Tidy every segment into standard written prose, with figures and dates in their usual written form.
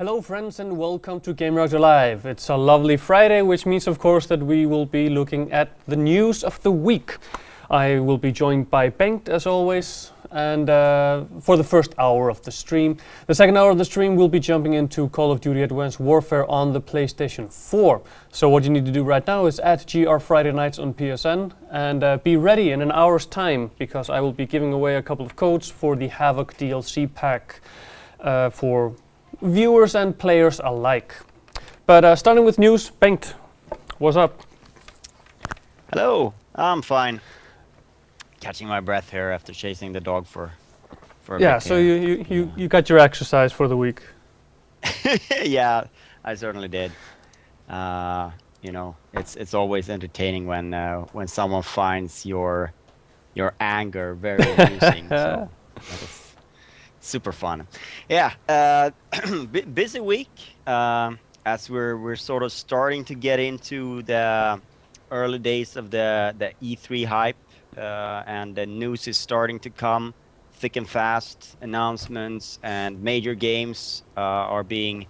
Hello friends and welcome to Gamereactor Live. It's a lovely Friday, which means of course that we will be looking at the news of the week. I will be joined by Bengt as always, and for the first hour of the stream. The second hour of the stream we'll be jumping into Call of Duty Advanced Warfare on the PlayStation 4. So what you need to do right now is add GR Friday Nights on PSN and be ready in an hour's time, because I will be giving away a couple of codes for the Havoc DLC pack for viewers and players alike. But starting with news, Bengt, what's up? Hello, I'm fine. Catching my breath here after chasing the dog for a bit. Yeah, so you got your exercise for the week. Yeah, I certainly did. You know, it's always entertaining when someone finds your anger very amusing. So that is super fun. Yeah, busy week as we're sort of starting to get into the early days of the E3 hype, and the news is starting to come thick and fast. Announcements and major games are being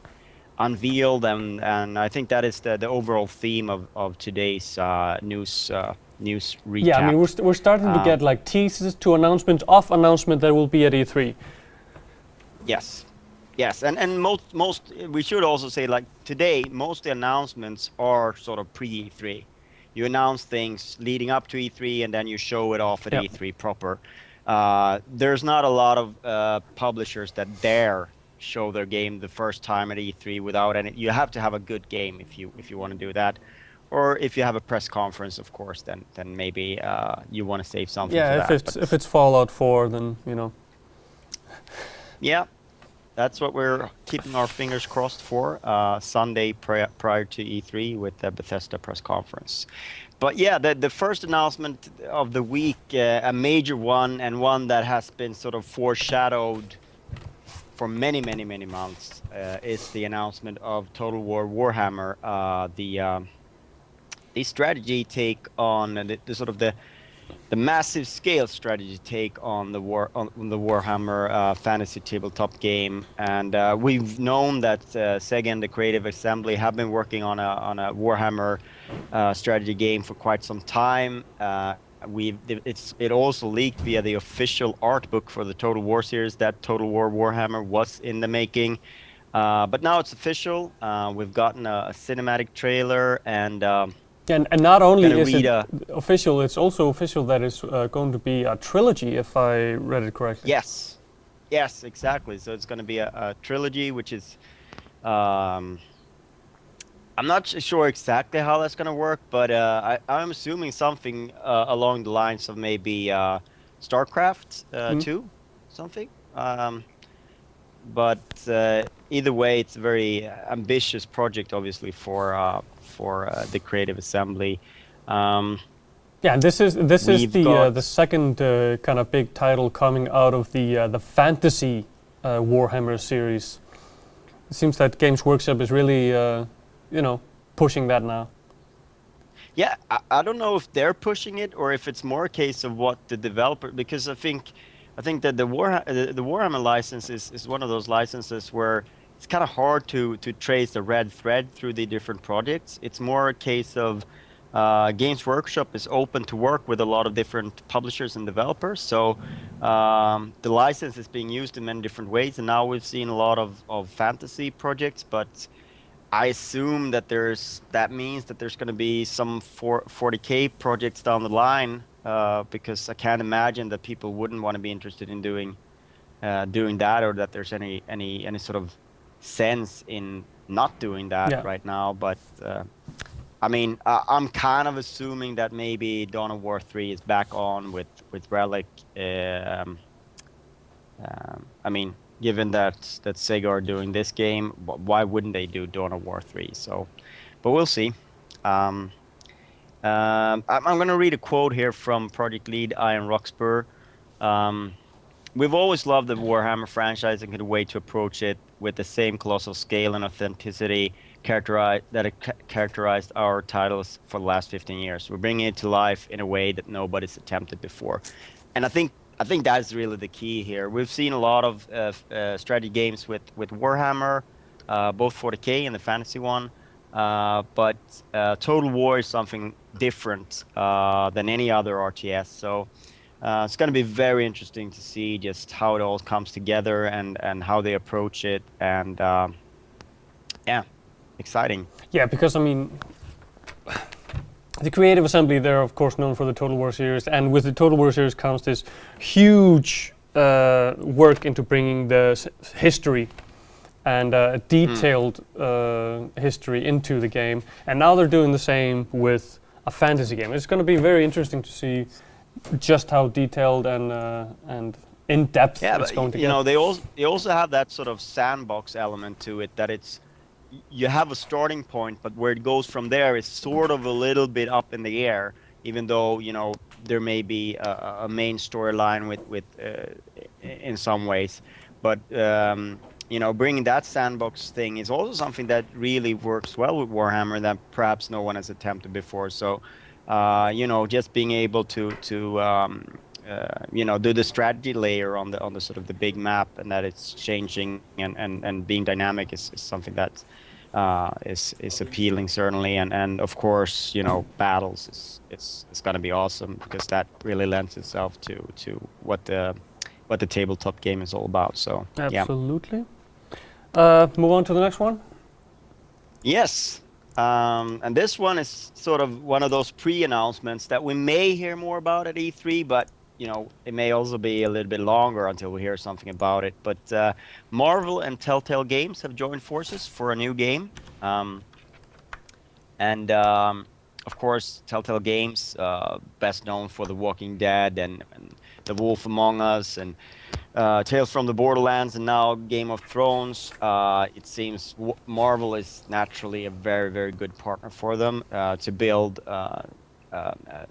unveiled, and I think that is the overall theme of today's news recap. Yeah, I mean we're starting to get like teases to announcement that will be at E3. Yes, and most we should also say, like, today most of the announcements are sort of pre-E3. You announce things leading up to E3 and then you show it off at E3 proper. There's not a lot of publishers that dare show their game the first time at E3 without any. You have to have a good game if you want to do that, or if you have a press conference, of course, then maybe you want to save something. Yeah, for that. if it's Fallout 4, then you know. Yeah, that's what we're keeping our fingers crossed for. Sunday prior to E3 with the Bethesda press conference. But yeah, the first announcement of the week, a major one, and one that has been sort of foreshadowed for many months, is the announcement of Total War Warhammer, the strategy take on the sort of the massive scale strategy take on the Warhammer fantasy tabletop game. And we've known that Sega and the Creative Assembly have been working on a Warhammer strategy game for quite some time. It also leaked via the official art book for the Total War series that Total War Warhammer was in the making. But now it's official. We've gotten a cinematic trailer, and not only is it official, it's also official that it's going to be a trilogy, if I read it correctly. Yes, exactly. So it's going to be a trilogy, which is, I'm not sure exactly how that's going to work, but I'm assuming something along the lines of maybe StarCraft 2, something. But either way, it's a very ambitious project, obviously, for the Creative Assembly. Yeah, this is the second kind of big title coming out of the fantasy Warhammer series. It seems that Games Workshop is really pushing that now. Yeah, I don't know if they're pushing it or if it's more a case of what the developer, because I think that the Warhammer license is one of those licenses where it's kind of hard to trace the red thread through the different projects. It's more a case of Games Workshop is open to work with a lot of different publishers and developers. So the license is being used in many different ways, and now we've seen a lot of fantasy projects, but I assume that that means that there's going to be some 40K projects down the line, because I can't imagine that people wouldn't want to be interested in doing that, or that there's any sort of sense in not doing that right now. But I mean, I'm kind of assuming that maybe Dawn of War 3 is back on with Relic. I mean, given that Sega are doing this game, why wouldn't they do Dawn of War 3? So, but we'll see. I'm going to read a quote here from project lead Ian Roxburgh. We've always loved the Warhammer franchise and couldn't wait to approach it with the same colossal scale and authenticity characterized our titles for the last 15 years. We're bringing it to life in a way that nobody's attempted before. And I think that's really the key here. We've seen a lot of strategy games with Warhammer. both 40K and the fantasy one. But Total War is something different than any other RTS. So it's going to be very interesting to see just how it all comes together and how they approach it. And yeah, exciting. Yeah, because I mean, the Creative Assembly, they're of course known for the Total War series, and with the Total War series comes this huge work into bringing the history and detailed history into the game. And now they're doing the same with a fantasy game. It's going to be very interesting to see just how detailed and in depth it's going to get. You know, they also have that sort of sandbox element to it, that it's you have a starting point, but where it goes from there is sort of a little bit up in the air. Even though, you know, there may be a main storyline with in some ways, but you know, bringing that sandbox thing is also something that really works well with Warhammer that perhaps no one has attempted before. So, you know, just being able to you know, do the strategy layer on the sort of the big map, and that it's changing and being dynamic is something that is appealing certainly, and of course, you know, battles is going to be awesome, because that really lends itself to what the tabletop game is all about. So absolutely. Yeah. Move on to the next one. Yes. And this one is sort of one of those pre-announcements that we may hear more about at E3, but you know, it may also be a little bit longer until we hear something about it. But Marvel and Telltale Games have joined forces for a new game. Of course, Telltale Games, best known for The Walking Dead and The Wolf Among Us and Tales from the Borderlands, and now Game of Thrones. It seems Marvel is naturally a very, very good partner for them to build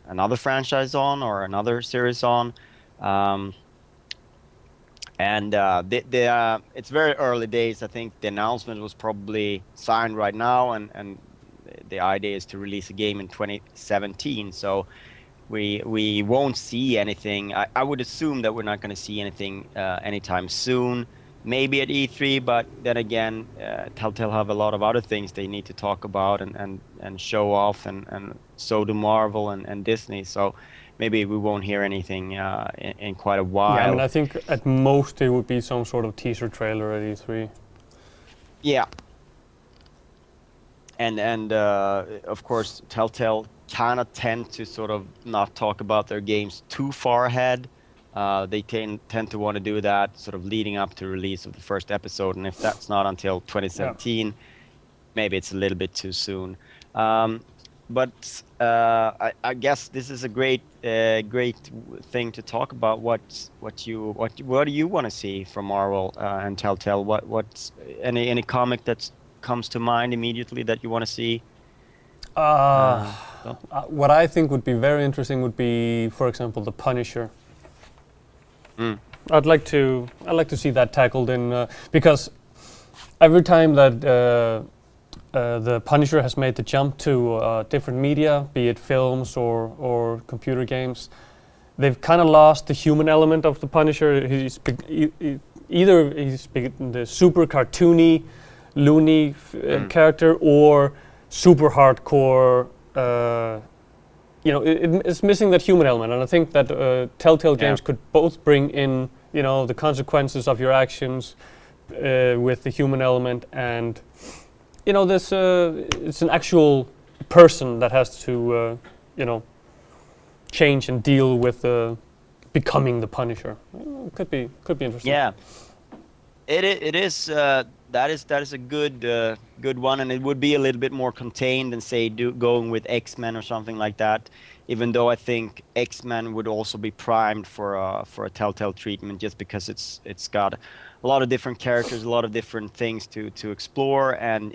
another franchise on, or another series on. It's very early days. I think the announcement was probably signed right now, and the idea is to release a game in 2017. So we won't see anything. I would assume that we're not going to see anything anytime soon. Maybe at E3, but then again, Telltale have a lot of other things they need to talk about and show off, and so do Marvel and Disney. So maybe we won't hear anything in quite a while. Yeah, I mean, I think at most it would be some sort of teaser trailer at E3. Yeah. And of course, Telltale kind of tend to sort of not talk about their games too far ahead. They tend to want to do that sort of leading up to release of the first episode, and if that's not until 2017, maybe it's a little bit too soon. But I guess this is a great thing to talk about. What do you want to see from Marvel and Telltale? What's any comic that comes to mind immediately that you want to see? What I think would be very interesting would be, for example, the Punisher. I'd like to see that tackled in because every time that the Punisher has made the jump to different media, be it films or computer games, they've kind of lost the human element of the Punisher. Either he's the super cartoony, loony character, or super hardcore. You know, it's missing that human element, and I think that Telltale Games could both bring in, you know, the consequences of your actions with the human element, and you know, this it's an actual person that has to, you know, change and deal with becoming the Punisher. Could be interesting. Yeah, it is. That is a good one, and it would be a little bit more contained than say going with X-Men or something like that. Even though I think X-Men would also be primed for a Telltale treatment, just because it's got a lot of different characters, a lot of different things to explore, and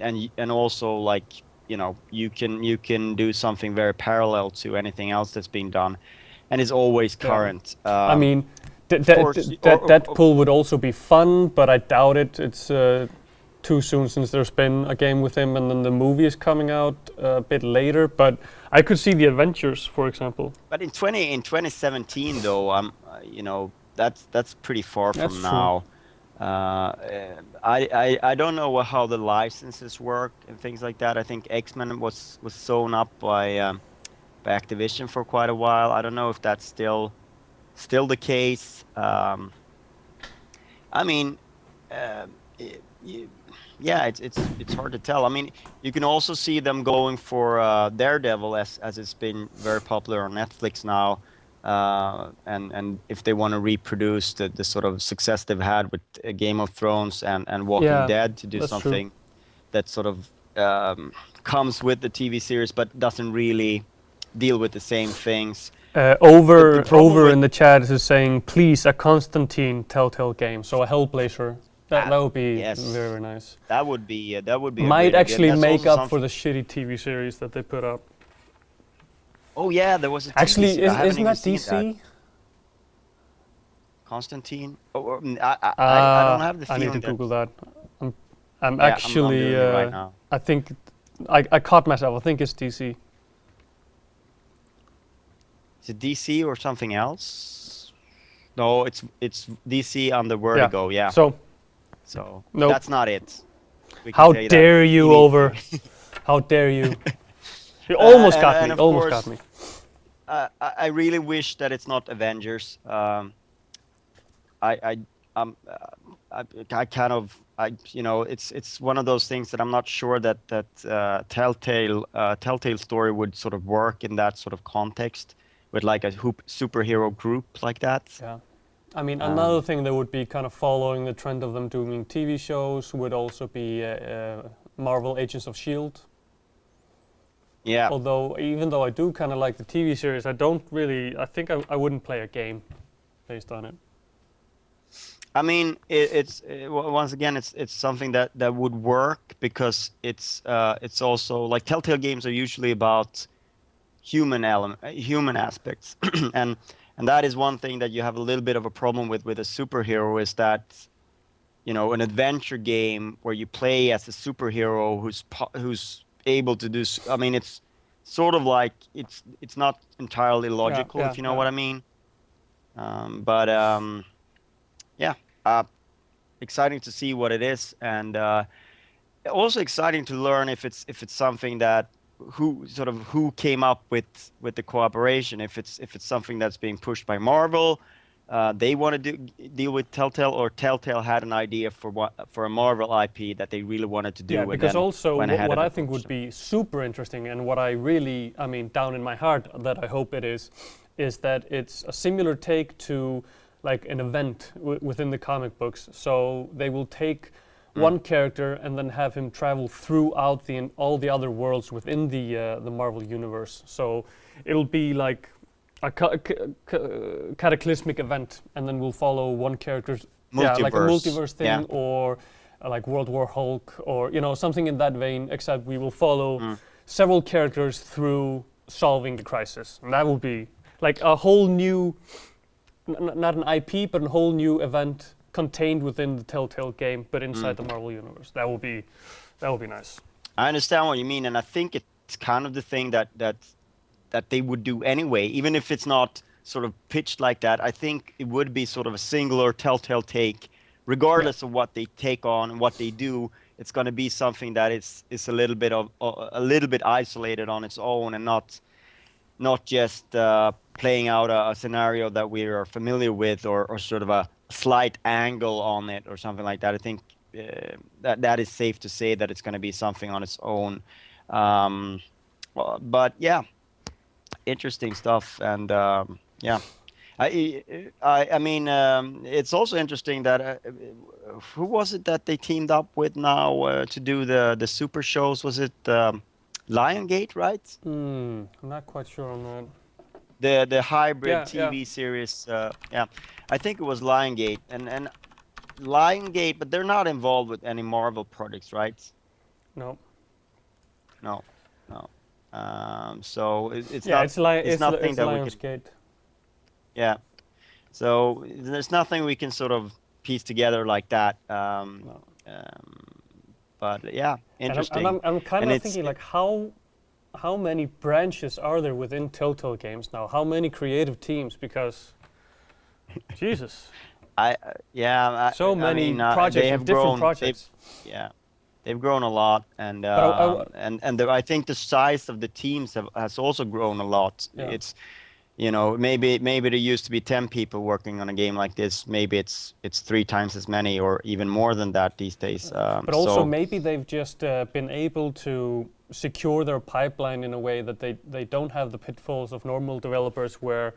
also, like, you know, you can do something very parallel to anything else that's being done, and it's always current. I mean, Deadpool would also be fun, but I doubt it. It's too soon since there's been a game with him, and then the movie is coming out a bit later. But I could see the Adventures, for example. But in 2017, though, you know, that's pretty far from now. I don't know how the licenses work and things like that. I think X-Men was sewn up by Activision for quite a while. I don't know if that's still the case. I mean, it, yeah, it's hard to tell. I mean, you can also see them going for Daredevil as it's been very popular on Netflix now, and if they want to reproduce the sort of success they've had with Game of Thrones and Walking Yeah, Dead to do that's true. something that sort of comes with the TV series but doesn't really deal with the same things. The problem Over with in the chat is saying, please, a Constantine Telltale game, so a Hellblazer. That would be very, yes, very nice. that would be a Might really good. actually That's make also up for something. the shitty TV series that they put up. Oh yeah, there was a TV Actually, series. I haven't isn't even that seen that. DC? Constantine. I don't have the I need to feeling that. Google that. I'm Yeah, I'm actually, doing it right now. I think, I caught myself. I think it's DC. Is it DC or something else? No, it's DC on the Yeah. Vertigo. Yeah. So, So nope. that's not it. We can How say that dare you, Over? immediately. How dare you? You almost got And me. of Almost course, got me. I really wish that it's not Avengers. I I kind of it's one of those things that I'm not sure that Telltale story would sort of work in that sort of context with like a superhero group like that. Yeah. I mean, another Um, thing that would be kind of following the trend of them doing TV shows would also be Marvel Agents of S.H.I.E.L.D. yeah, Although, even though I do kind of like the TV series, I don't really, I think I wouldn't play a game based on it. I mean once again it's something that would work because it's also like Telltale games are usually about human aspects, and that is one thing that you have a little bit of a problem with a superhero is that an adventure game where you play as a superhero who's able to do I mean it's sort of like it's not entirely Yeah, logical yeah, if you know yeah. what I mean. But yeah, exciting to see what it is, and also exciting to learn if it's something that who came up with the cooperation. If it's something that's being pushed by Marvel, they want to deal with Telltale, or Telltale had an idea for a Marvel IP that they really wanted to Yeah, do, and because then also went ahead what and I think approached would them. be super interesting, and what I really, I mean, down in my heart, that I hope it is that it's a similar take to like an event within the comic books. So they will take Mm. one character and then have him travel throughout all the other worlds within the Marvel universe. So it'll be like a cataclysmic event, and then we'll follow one character's, yeah, like a Multiverse, multiverse yeah. thing, or like World War Hulk, or something in that vein. Except we will follow Mm. several characters through solving the crisis, and that will be like a whole new, not an IP, but a whole new event contained within the Telltale game, but inside Mm. the Marvel universe. That will be nice. I understand what you mean, and I think it's kind of the thing that they would do anyway, even if it's not sort of pitched like that. I think it would be sort of a singular Telltale take, Yeah, regardless of what they take on and what they do. It's going to be something that is a little bit isolated on its own, and not just playing out a scenario that we are familiar with, or sort of a slight angle on it or something like that. I think that is safe to say that it's going to be something on its own. Um, but yeah, interesting stuff, and yeah. I mean, it's also interesting that who was it that they teamed up with now to do the super shows? Was it Liongate, right? I'm not quite sure on that. The hybrid Yeah, yeah. TV series. Yeah, I think it was Liongate, and Liongate, but they're not involved with any Marvel projects, right? No. No, no. So it's Yeah, not. It's nothing it's that we could. Lionsgate. Yeah. So there's nothing we can sort of piece together like that. No. But yeah, And interesting. I'm kind And of thinking like how many branches are there within Telltale games now? How many creative teams? Because Jesus. So I many mean, they projects with have different grown. projects. Yeah, they've grown a lot, But I think the size of the teams has also grown a lot. yeah. It's maybe there used to be 10 people working on a game like this. Maybe it's 3 times as many or even more than that these days. But also maybe they've just been able to secure their pipeline in a way that they don't have the pitfalls of normal developers where,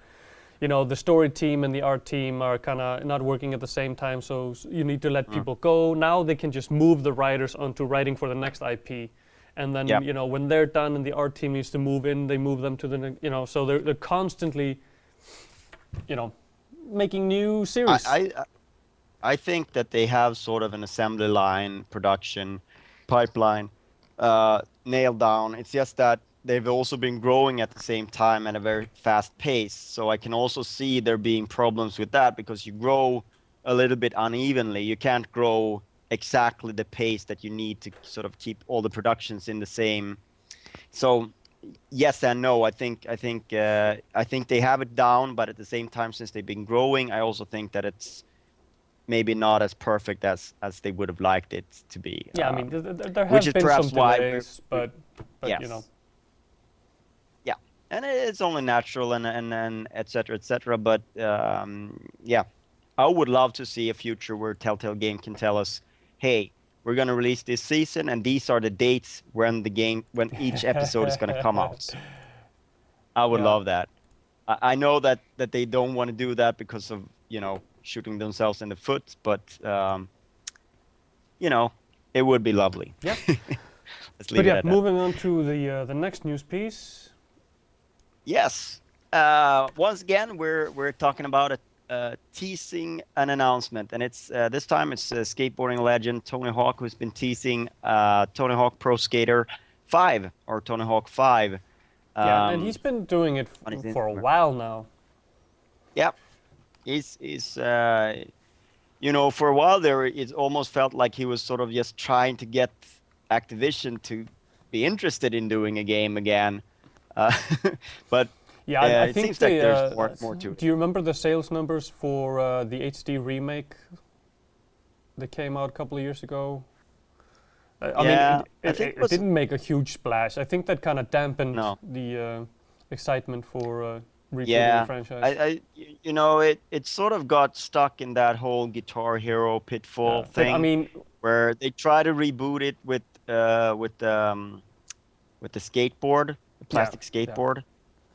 you know, the story team and the art team are kind of not working at the same time, so you need to let people go. Now they can just move the writers onto writing for the next IP. And then, yeah. you know, when they're done and the art team needs to move in, they move them to the, you know, so they're constantly, you know, making new series. I think that they have sort of an assembly line production pipeline nailed down. It's just that they've also been growing at the same time at a very fast pace. So I can also see there being problems with that because you grow a little bit unevenly. You can't grow exactly the pace that you need to sort of keep all the productions in the same. So yes and no. I think they have it down, but at the same time, since they've been growing, I also think that it's maybe not as perfect as they would have liked it to be. Yeah, I mean, there which have is been perhaps some why delays, but yes. you know. Yeah, and it's only natural and et cetera, et cetera. But yeah, I would love to see a future where Telltale Game can tell us, hey, we're going to release this season, and these are the dates when each episode is going to come out. I would Yeah. love that. I know that they don't want to do that because of, you know, shooting themselves in the foot, but you know, it would be lovely. Yeah. Let's leave But it yeah, at that. moving on to the next news piece. Yes. Once again, we're talking about teasing an announcement, and it's this time it's skateboarding legend Tony Hawk who's been teasing Tony Hawk Pro Skater 5 or Tony Hawk 5. Yeah, and he's been doing it on his for a Instagram. while now. Yeah, he's you know, for a while there, it almost felt like he was sort of just trying to get Activision to be interested in doing a game again. But Yeah, I it think seems like there's more to it. Do you remember the sales numbers for the HD remake that came out a couple of years ago? I Yeah, mean, I think it didn't make a huge splash. I think that kind of dampened no. the excitement for rebooting the Yeah, franchise. you know, it sort of got stuck in that whole Guitar Hero pitfall But I thing mean, where they try to reboot it with the skateboard, the plastic skateboard,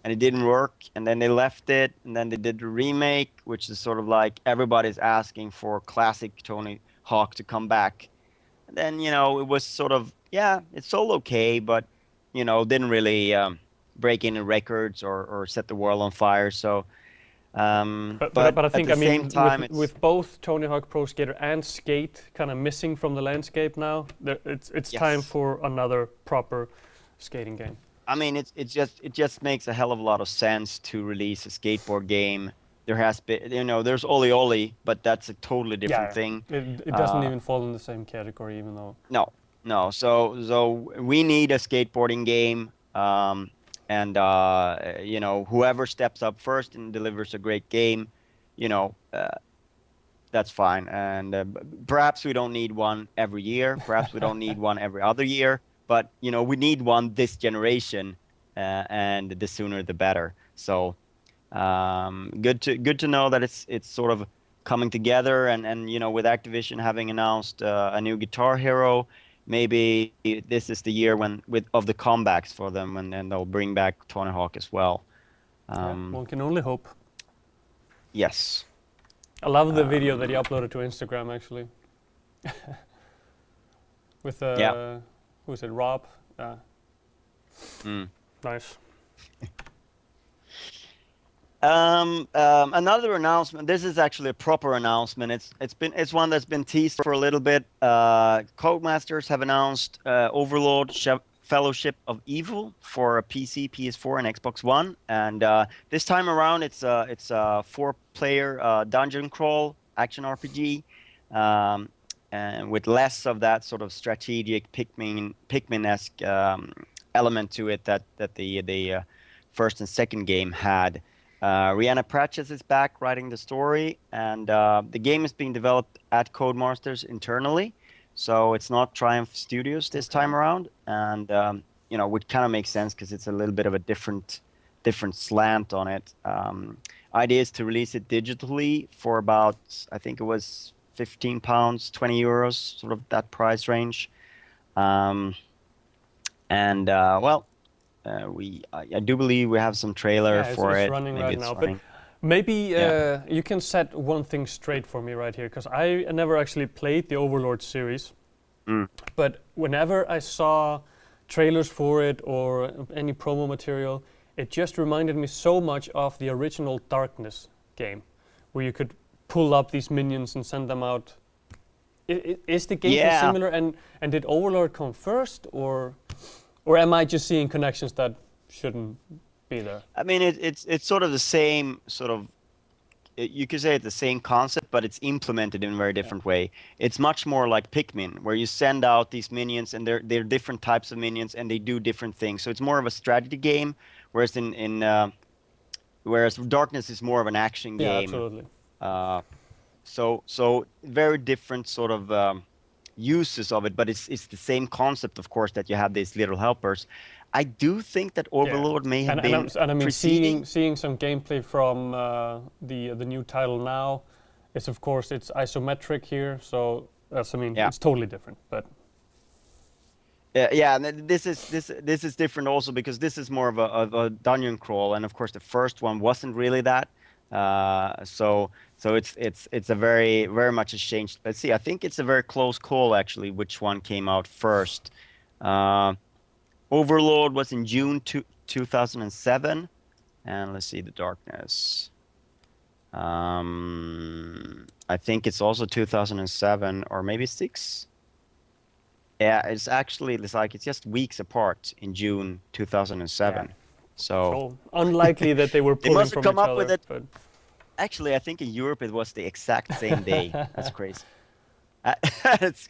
and it didn't work. And then they left it, and then they did the remake, which is sort of like everybody's asking for classic Tony Hawk to come back. And then, you know, it was sort of, yeah, it's all okay, but, you know, didn't really break any records or set the world on fire. So, but but I at think the I mean same time, with both Tony Hawk Pro Skater and Skate kind of missing from the landscape now, it's time yes. for another proper skating game. I mean, it just makes a hell of a lot of sense to release a skateboard game. There has been, you know, there's Oli Oli, but that's a totally different thing. It doesn't even fall in the same category, even though. No. So we need a skateboarding game, and you know, whoever steps up first and delivers a great game, you know, that's fine. And perhaps we don't need one every year. Perhaps we don't need one every other year. But you know, we need one this generation, and the sooner the better. So good to know that it's sort of coming together, and you know, with Activision having announced a new Guitar Hero, maybe this is the year of the comebacks for them, and then they'll bring back Tony Hawk as well. One can only hope. Yes. I love the video that he uploaded to Instagram actually. With who is it, Rob? Nice. Another announcement. This is actually a proper announcement. It's one that's been teased for a little bit. Codemasters have announced Overlord Fellowship of Evil for a PC, PS4, and Xbox One. And this time around, it's a 4-player dungeon crawl action RPG, and with less of that sort of strategic Pikmin-esque element to it that the first and second game had. Rihanna Pratchett is back writing the story, and the game is being developed at Codemasters internally, so it's not Triumph Studios this time around. And which kind of makes sense because it's a little bit of a different slant on it. Idea is to release it digitally for about, I think it was £15, €20, sort of that price range. I do believe we have some trailer for it's it. running Maybe right it's now. running. But maybe Yeah. you can set one thing straight for me right here, because I never actually played the Overlord series. But whenever I saw trailers for it or any promo material, it just reminded me so much of the original Darkness game, where you could pull up these minions and send them out. Is the gameplay Yeah. similar, and did Overlord come first, or am I just seeing connections that shouldn't be there? I mean, it's sort of the same sort of. You could say it's the same concept, but it's implemented in a very different way. It's much more like Pikmin, where you send out these minions, and they're different types of minions, and they do different things. So it's more of a strategy game, whereas whereas Darkness is more of an action Yeah, game. absolutely. So very different sort of uses of it, but it's the same concept, of course, that you have these little helpers. I do think that Overlord may have been and I mean, preceding. seeing some gameplay from the new title now, it's of course it's isometric here, so Yeah. it's totally different. But Yeah, and this is different also because this is more of a dungeon crawl, and of course the first one wasn't really that. So it's a very much a change. Let's see. I think it's a very close call actually. Which one came out first? Overlord was in June 2007, and let's see, the Darkness. I think it's also 2007 or maybe 6. Yeah, it's just weeks apart in June 2007. Yeah. So unlikely that they were they pulling must from have come each up with other. it. But Actually, I think in Europe it was the exact same day. That's crazy. That's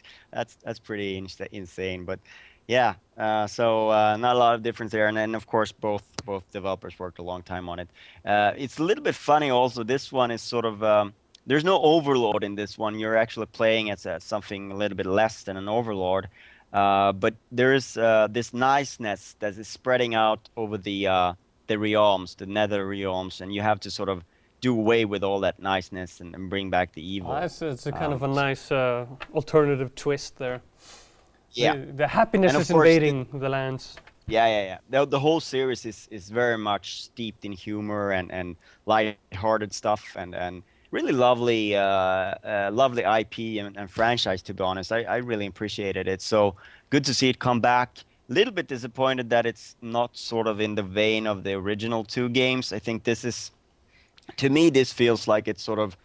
pretty insane. But yeah, not a lot of difference there. And then of course both developers worked a long time on it. It's a little bit funny also. This one is sort of there's no overlord in this one. You're actually playing as something a little bit less than an overlord. But there is this niceness that is spreading out over the realms, the nether realms, and you have to sort of do away with all that niceness and bring back the evil. it's a kind of a nice alternative twist there. Yeah. The happiness And of is course invading the lands. Yeah. The whole series is very much steeped in humor and light-hearted stuff and really lovely IP and franchise, to be honest. I really appreciated it. So good to see it come back. A little bit disappointed that it's not sort of in the vein of the original 2 games. I think to me, this feels like it's sort of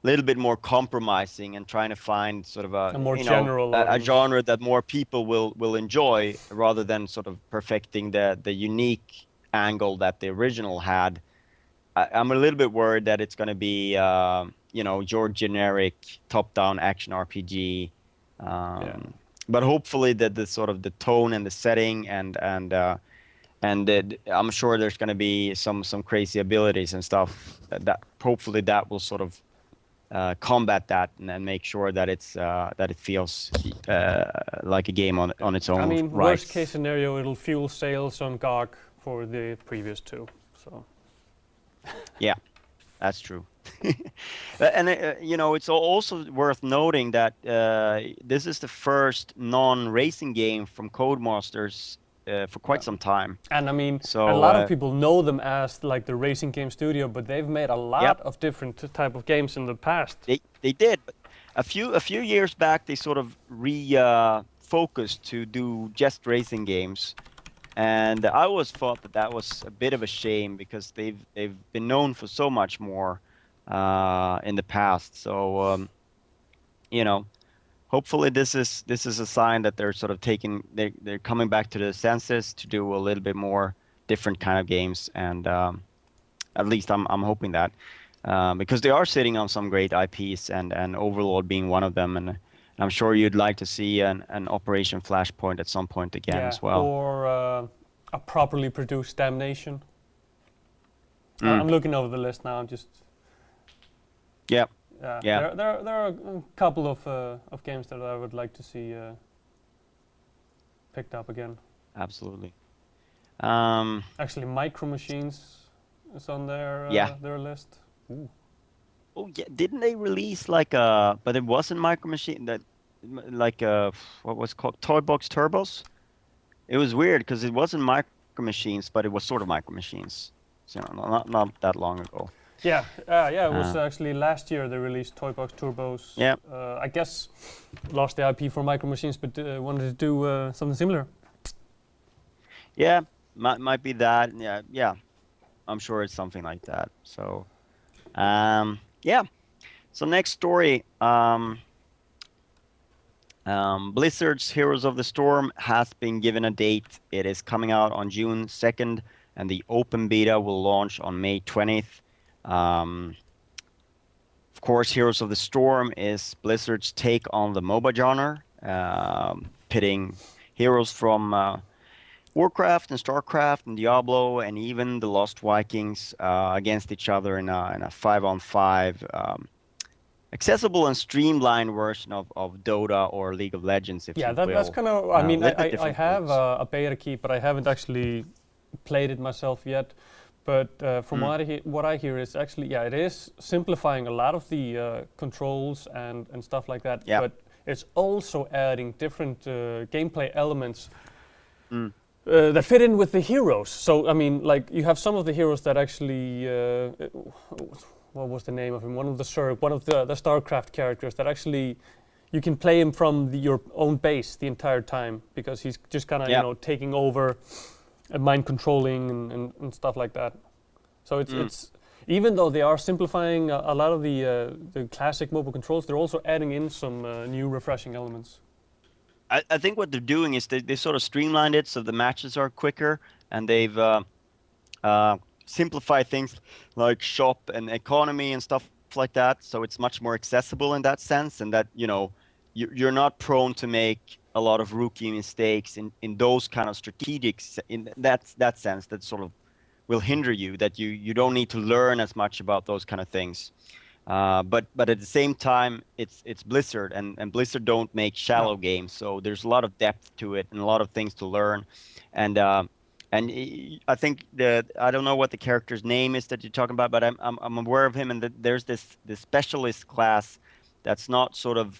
a little bit more compromising and trying to find sort of A more general a genre that more people will enjoy, rather than sort of perfecting the unique angle that the original had. I'm a little bit worried that it's going to be your generic top-down action RPG. But hopefully that the sort of the tone and the setting and I'm sure there's going to be some crazy abilities and stuff that hopefully that will sort of combat that and make sure that it feels like a game on its own. I mean, right. worst case scenario, it'll fuel sales on GOG for the previous 2. So Yeah, that's true. And it's also worth noting that this is the first non-racing game from Codemasters for quite some time. And I mean, So, a lot of people know them as like the racing game studio, but they've made a lot of different type of games in the past. They did. But a few years back, they sort of focused to do just racing games, and I always thought that was a bit of a shame because they've been known for so much more in the past. So hopefully this is a sign that they're sort of they're coming back to the senses to do a little bit more different kind of games, and at least I'm hoping that because they are sitting on some great IPs and Overlord being one of them, and I'm sure you'd like to see an Operation Flashpoint at some point again as well. Or a properly produced Damnation. I'm looking over the list now. I'm just. Yeah. Yeah. There are a couple of games that I would like to see picked up again. Absolutely. Actually, Micro Machines is on their list. Ooh. Oh yeah, didn't they release like a? But it wasn't Micro Machine that, like what was it called Toy Box Turbos. It was weird because it wasn't Micro Machines, but it was sort of Micro Machines. So not that long ago. Yeah, it was actually last year they released Toy Box Turbos. Yeah. I guess lost the IP for Micro Machines, but wanted to do something similar. Yeah, might be that. Yeah. I'm sure it's something like that. So, yeah. So next story. Blizzard's Heroes of the Storm has been given a date. It is coming out on June 2nd, and the open beta will launch on May 20th. Of course, Heroes of the Storm is Blizzard's take on the MOBA genre, pitting heroes from Warcraft and Starcraft and Diablo and even the Lost Vikings against each other in a 5-on-5 accessible and streamlined version of Dota or League of Legends, if you will. That's kind of. I mean, I have groups. a beta key, but I haven't actually played it myself yet. But from what I hear is actually, it is simplifying a lot of the controls and stuff like that. Yeah. But it's also adding different gameplay elements that fit in with the heroes. So I mean, like you have some of the heroes that actually. What was the name of him? One of the StarCraft characters that actually you can play him from your own base the entire time because he's just kind of taking over, mind controlling and stuff like that. So it's even though they are simplifying a lot of the classic mobile controls, they're also adding in some new refreshing elements. I think what they're doing is they sort of streamlined it so the matches are quicker, and they've simplify things like shop and economy and stuff like that, so it's much more accessible in that sense, and that you're not prone to make a lot of rookie mistakes in those kind of strategics in that sense that sort of will hinder you, that you don't need to learn as much about those kind of things, but at the same time it's Blizzard, and Blizzard don't make shallow games, so there's a lot of depth to it and a lot of things to learn, and I think I don't know what the character's name is that you're talking about, but I'm aware of him, and there's this specialist class that's not sort of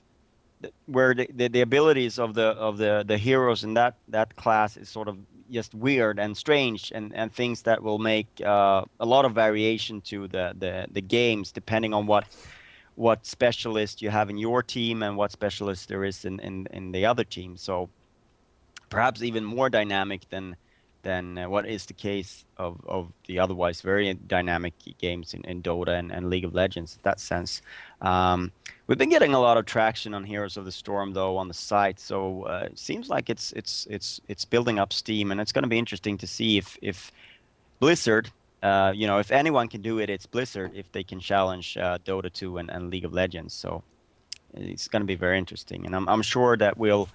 where the abilities of the heroes in that class is sort of just weird and strange and things that will make a lot of variation to the games depending on what specialist you have in your team and what specialist there is in the other team. So perhaps even more dynamic than what is the case of the otherwise very dynamic games in Dota and League of Legends in that sense. We've been getting a lot of traction on Heroes of the Storm though on the site, so it seems like it's building up steam, and it's going to be interesting to see if Blizzard, if anyone can do it, it's Blizzard, if they can challenge Dota 2 and League of Legends. So it's going to be very interesting, and I'm sure that we'll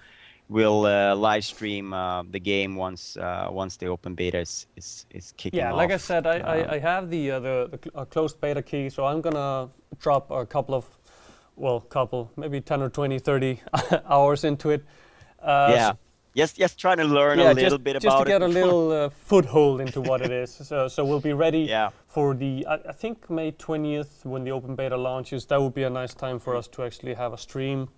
live stream the game once the open beta is kicking off. Yeah, like I said, I have the closed beta key, so I'm gonna drop a maybe 10 or 20, 30 hours into it. Just trying to learn a little bit about it. Just to get a little foothold into what it is. So we'll be ready for I think May 20th when the open beta launches. That would be a nice time for us to actually have a stream.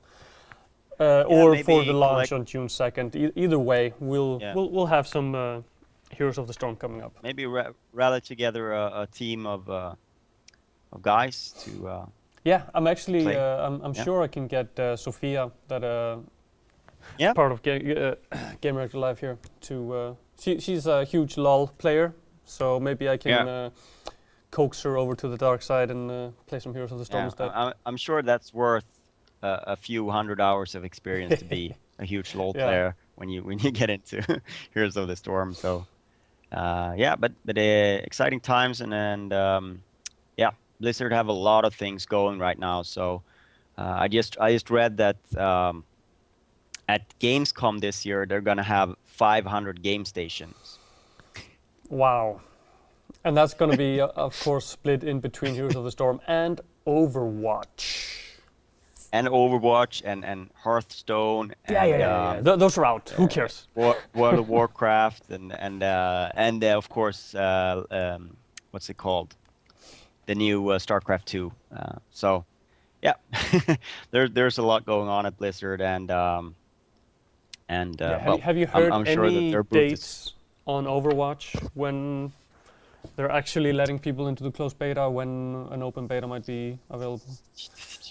Or for the launch on June 2nd. Either way, we'll have some Heroes of the Storm coming up. Maybe rally together a team of guys to. I'm actually. I'm sure I can get Sophia, that part of Gamereactor Live here. She's a huge LOL player, so maybe I can coax her over to the dark side and play some Heroes of the Storm instead. I'm sure that's worth a few hundred hours of experience to be a huge LoL player when you get into Heroes of the Storm. So but exciting times, and Blizzard have a lot of things going right now. So I just read that at Gamescom this year they're gonna have 500 game stations. Wow. And that's going to be, of course, split in between Heroes of the Storm and Overwatch. And Overwatch and Hearthstone and Those are out. Who cares? World of Warcraft and of course what's it called? The new StarCraft 2. So yeah, there's a lot going on at Blizzard well, have you heard I'm sure that any their booth dates on Overwatch when they're actually letting people into the closed beta, when an open beta might be available?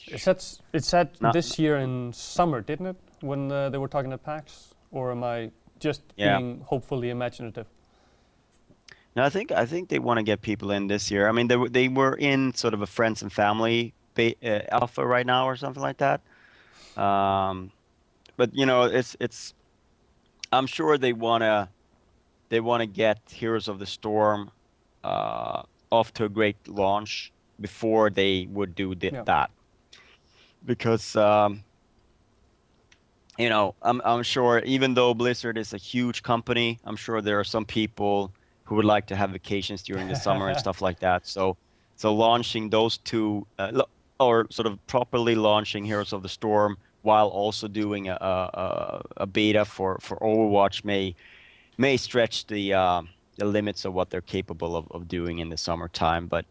It said this year in summer, didn't it? When they were talking at PAX, or am I just being hopefully imaginative? No, I think they want to get people in this year. I mean, they were in sort of a friends and family alpha right now or something like that. But you know, it's. I'm sure they wanna get Heroes of the Storm off to a great launch before they would do that, because you know, I'm sure even though Blizzard is a huge company, I'm sure there are some people who would like to have vacations during the summer and stuff like that. So launching those two, or sort of properly launching Heroes of the Storm while also doing a beta for Overwatch may stretch the limits of what they're capable of doing in the summertime. But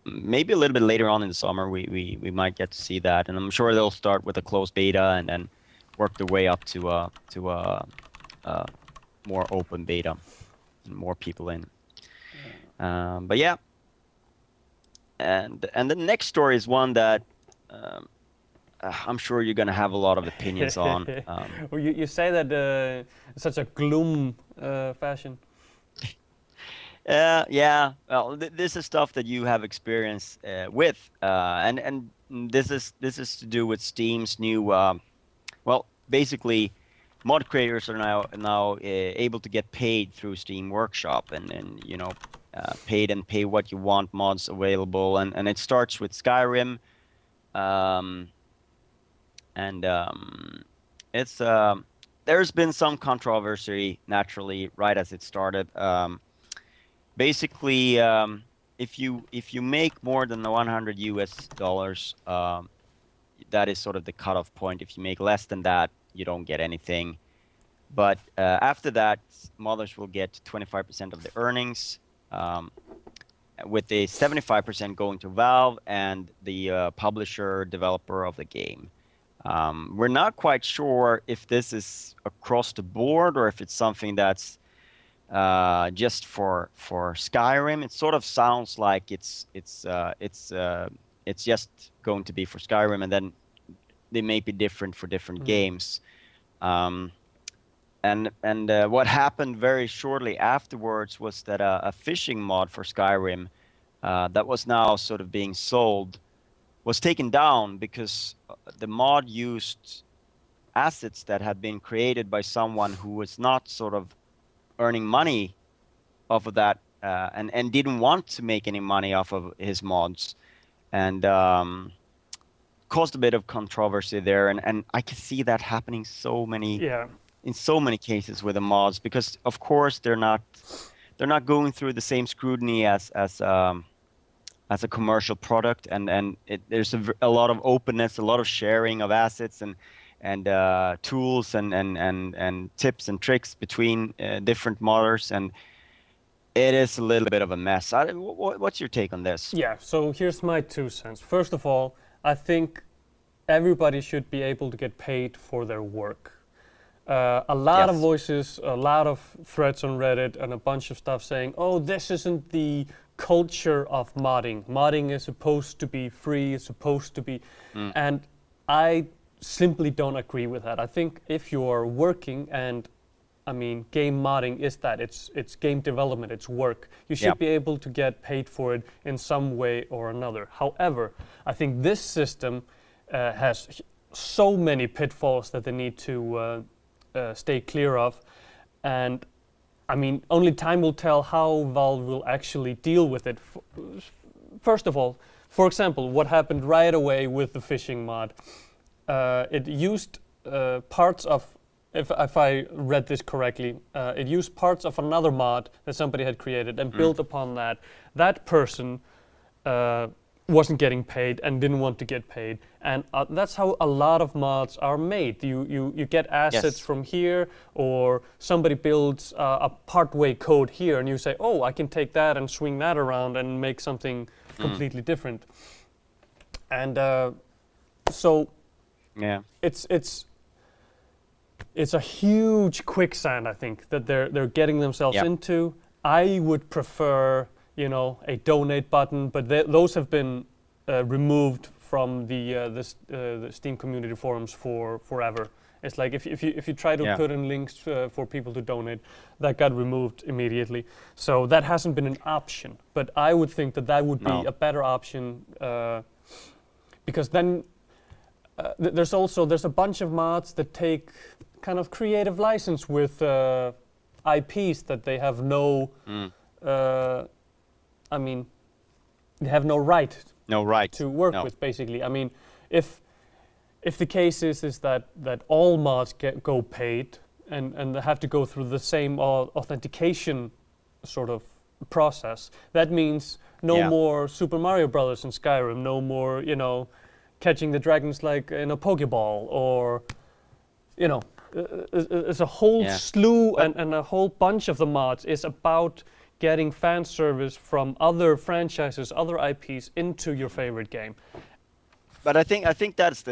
maybe a little bit later on in the summer, we might get to see that. And I'm sure they'll start with a closed beta and then work their way up to a more open beta. More people in, but yeah, and the next story is one that I'm sure you're gonna have a lot of opinions on. Well, you say that in such a gloom fashion. Yeah. Well, this is stuff that you have experience with, and this is to do with Steam's new. Well, basically, mod creators are now able to get paid through Steam Workshop, and you know, pay what you want mods available, and it starts with Skyrim, it's there's been some controversy naturally right as it started. Basically, if you make more than the $100, that is sort of the cutoff point. If you make less than that, you don't get anything. But after that, modders will get 25% of the earnings, with the 75% going to Valve and the publisher, developer of the game. We're not quite sure if this is across the board or if it's something that's just for Skyrim. It sort of sounds like it's just going to be for Skyrim, and then they may be different for different games. And what happened very shortly afterwards was that a fishing mod for Skyrim that was now sort of being sold was taken down because the mod used assets that had been created by someone who was not sort of earning money off of that, and didn't want to make any money off of his mods, and caused a bit of controversy there. And I can see that happening in so many cases with the mods, because of course they're not going through the same scrutiny as a commercial product, and there's a lot of openness, a lot of sharing of assets and tools and tips and tricks between different modders, and it is a little bit of a mess. What's your take on this? Yeah, so here's my 2 cents. First of all, I think everybody should be able to get paid for their work. A lot of voices, a lot of threads on Reddit, and a bunch of stuff saying, oh, this isn't the culture of modding. Modding is supposed to be free, it's supposed to be... And I simply don't agree with that. I think if you're working, and I mean, game modding is that, it's game development, it's work. You should be able to get paid for it in some way or another. However, I think this system has so many pitfalls that they need to stay clear of, and I mean, only time will tell how Valve will actually deal with it. First of all, for example, what happened right away with the fishing mod, it used parts of if I read this correctly, it used parts of another mod that somebody had created and built upon that. That person wasn't getting paid and didn't want to get paid, and that's how a lot of mods are made. You get assets from here, or somebody builds a part-way code here, and you say, oh, I can take that and swing that around and make something completely different. And so it's a huge quicksand, I think, that they're getting themselves into. I would prefer, you know, a donate button, but those have been removed from the Steam community forums forever. It's like if you try to put in links for people to donate, that got removed immediately. So that hasn't been an option. But I would think that would be a better option, because then there's a bunch of mods that take kind of creative license with IPs that they have no. I mean, they have no right to work with, basically. I mean, if the case is that all mods go paid and they have to go through the same authentication sort of process, that means no more Super Mario Brothers in Skyrim, no more, you know, catching the dragons like in a Pokeball, or, you know, it's a whole slew and a whole bunch of the mods is about getting fan service from other franchises, other IPs into your favorite game. But I think that's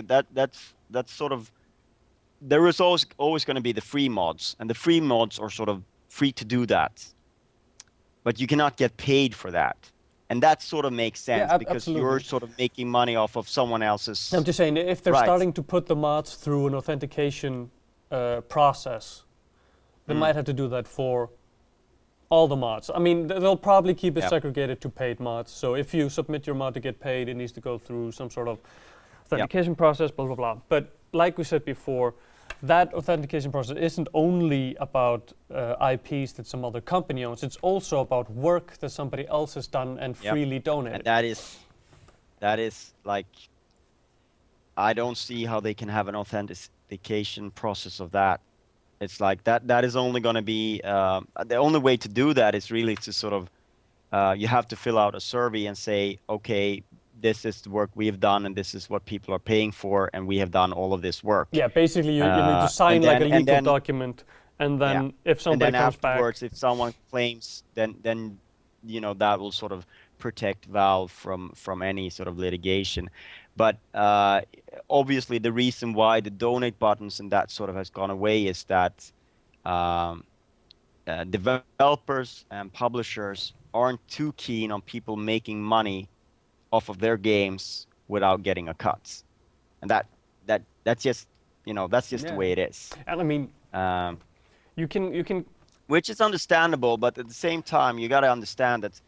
sort of, there is always going to be the free mods, and the free mods are sort of free to do that, but you cannot get paid for that, and that sort of makes sense because you're sort of making money off of someone else's. I'm just saying, if they're starting to put the mods through an authentication process, they might have to do that for all the mods. I mean, they'll probably keep it segregated to paid mods. So if you submit your mod to get paid, it needs to go through some sort of authentication process, blah, blah, blah. But like we said before, that authentication process isn't only about IPs that some other company owns. It's also about work that somebody else has done and freely donated. And that is like, I don't see how they can have an authentication process of that. It's like that is only going to be, the only way to do that is really to sort of, you have to fill out a survey and say, okay, this is the work we have done and this is what people are paying for, and we have done all of this work. Yeah, basically you need to sign like a legal document, and then if somebody comes back. Afterwards, if someone claims, then you know, that will sort of protect Valve from any sort of litigation. But obviously the reason why the donate buttons and that sort of has gone away is that developers and publishers aren't too keen on people making money off of their games without getting a cut, and that's just, you know, that's just the way it is. And I mean, you can, which is understandable, but at the same time, you got to understand that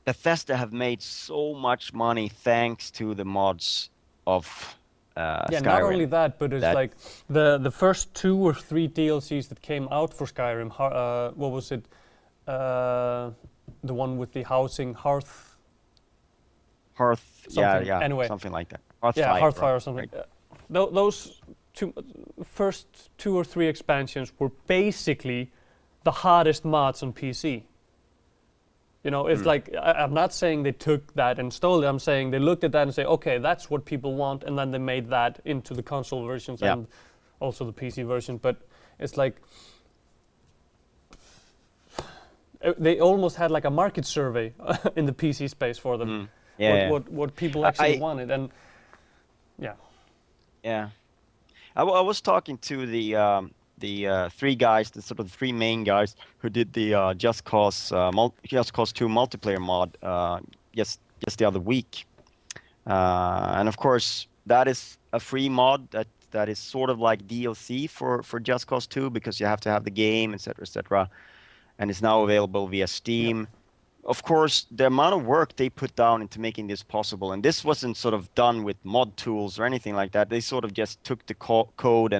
Bethesda have made so much money thanks to the mods of Skyrim. Not only that, but it's like the first 2 or 3 DLCs that came out for Skyrim. What was it? The one with the housing, Hearth. Anyway, something like that. Hearthfire or something. Right. Those first 2 or 3 expansions were basically the hottest mods on PC. You know, it's like, I'm not saying they took that and stole it. I'm saying they looked at that and say, okay, that's what people want, and then they made that into the console versions and also the PC version. But it's like, they almost had like a market survey in the PC space for them. What people actually wanted, and I was talking to the 3 guys, the sort of 3 main guys who did the Just Cause 2 multiplayer mod just the other week, and of course that is a free mod that is sort of like DLC for Just Cause 2, because you have to have the game, etc., and it's now available via Steam. Of course, the amount of work they put down into making this possible, and this wasn't sort of done with mod tools or anything like that. They sort of just took the code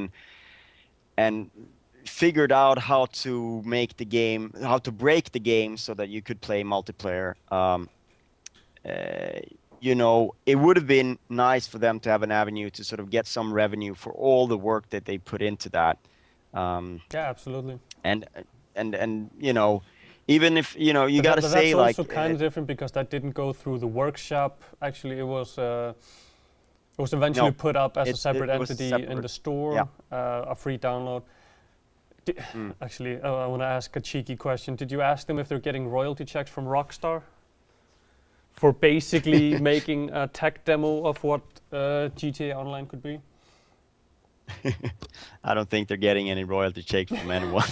and figured out how to make the game, how to break the game so that you could play multiplayer. it would have been nice for them to have an avenue to sort of get some revenue for all the work that they put into that. Yeah, absolutely. And even if you But got to that's say like also kind of different because that didn't go through the workshop. Actually, it was eventually no, put up as a it separate was entity in separate. the store, Yeah. a free download. Actually, I want to ask a cheeky question. Did you ask them if they're getting royalty checks from Rockstar for basically making a tech demo of what GTA Online could be? I don't think they're getting any royalty checks from anyone.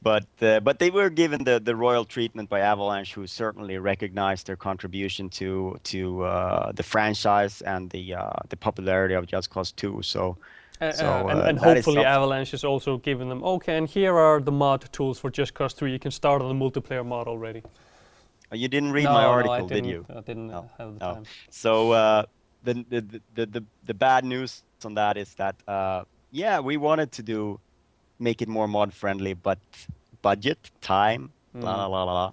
But they were given the royal treatment by Avalanche, who certainly recognized their contribution to the franchise and the popularity of Just Cause 2. And That is hopefully something. Avalanche is also giving them, okay, and here are the mod tools for Just Cause 3. You can start on the multiplayer mod already. You didn't read my No, I article, did didn't. you? I didn't No, have the no. time. So the bad news on that is that yeah, we wanted to make it more mod friendly, but budget, time, la la la la. La.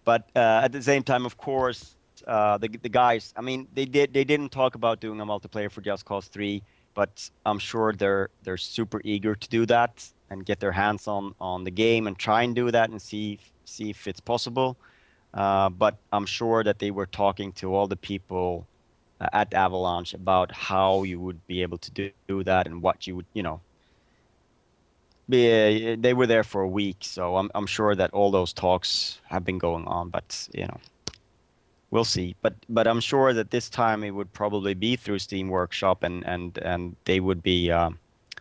But at the same time, of course, the guys. I mean, they didn't talk about doing a multiplayer for Just Cause 3, but I'm sure they're super eager to do that and get their hands on the game and try and do that and see if it's possible. But I'm sure that they were talking to all the people at Avalanche about how you would be able to do that and what you would, they were there for a week, so I'm sure that all those talks have been going on, but we'll see. But I'm sure that this time it would probably be through Steam Workshop and they would be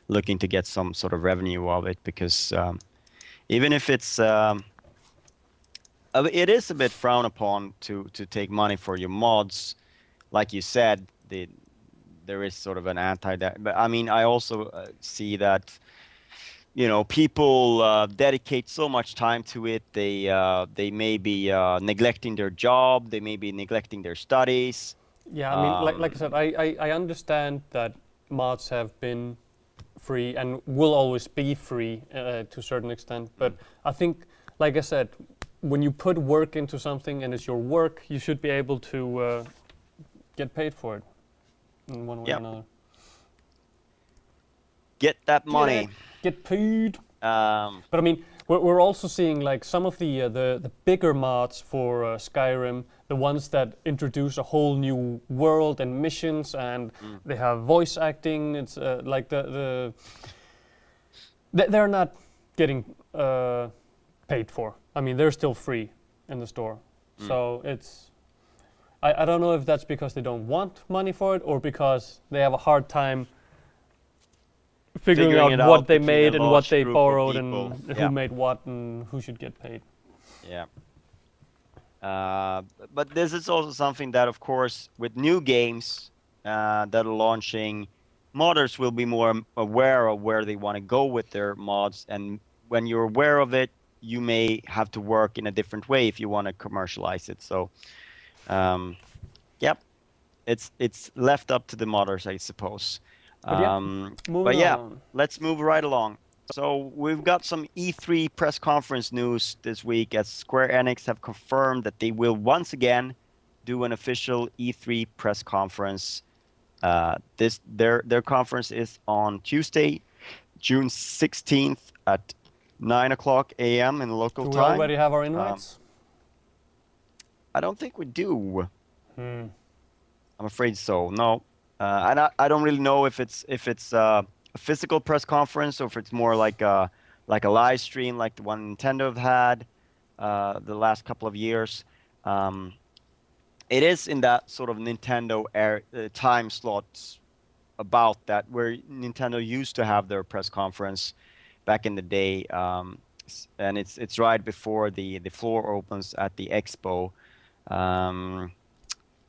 looking to get some sort of revenue of it because even if it is a bit frowned upon to take money for your mods, like you said, there is sort of an anti that. But I mean, I also see that people dedicate so much time to it. They may be neglecting their job. They may be neglecting their studies. Yeah, I mean, like I Um, said, I understand that mods have been free and will always be free to a certain extent. But I think, like I said, when you put work into something and it's your work, you should be able to get paid for it in one way or yeah, another. get that Get it, money. get paid. Um, But I mean, we're also seeing like some of the bigger mods for Skyrim, the ones that introduce a whole new world and missions, and mm, they have voice acting. It's like they're not getting paid for. I mean, they're still free in the store. mm. So I don't know if that's because they don't want money for it or because they have a hard time figuring Figuring out it what out they between a made and what large they group of borrowed people. and who Yeah, made what and who should get paid. yeah. But this is also something that, of course, with new games that are launching, modders will be more aware of where they want to go with their mods. And when you're aware of it, you may have to work in a different way if you want to commercialize it. So, um, yep, it's left up to the modders, I suppose. But yeah, But moving yeah, on. let's move right along. So we've got some E3 press conference news this week as Square Enix have confirmed that they will once again do an official E3 press conference. Their conference is on Tuesday, June 16th at 9 o'clock a.m. in local Do we time. already have our Um, invites? I don't think we do. Hmm. I'm afraid so. No, and I don't really know if it's a physical press conference or if it's more like a live stream like the one Nintendo have had the last couple of years. Um, it is in that sort of Nintendo time slots about that where Nintendo used to have their press conference back in the day, and it's right before the floor opens at the expo. Um,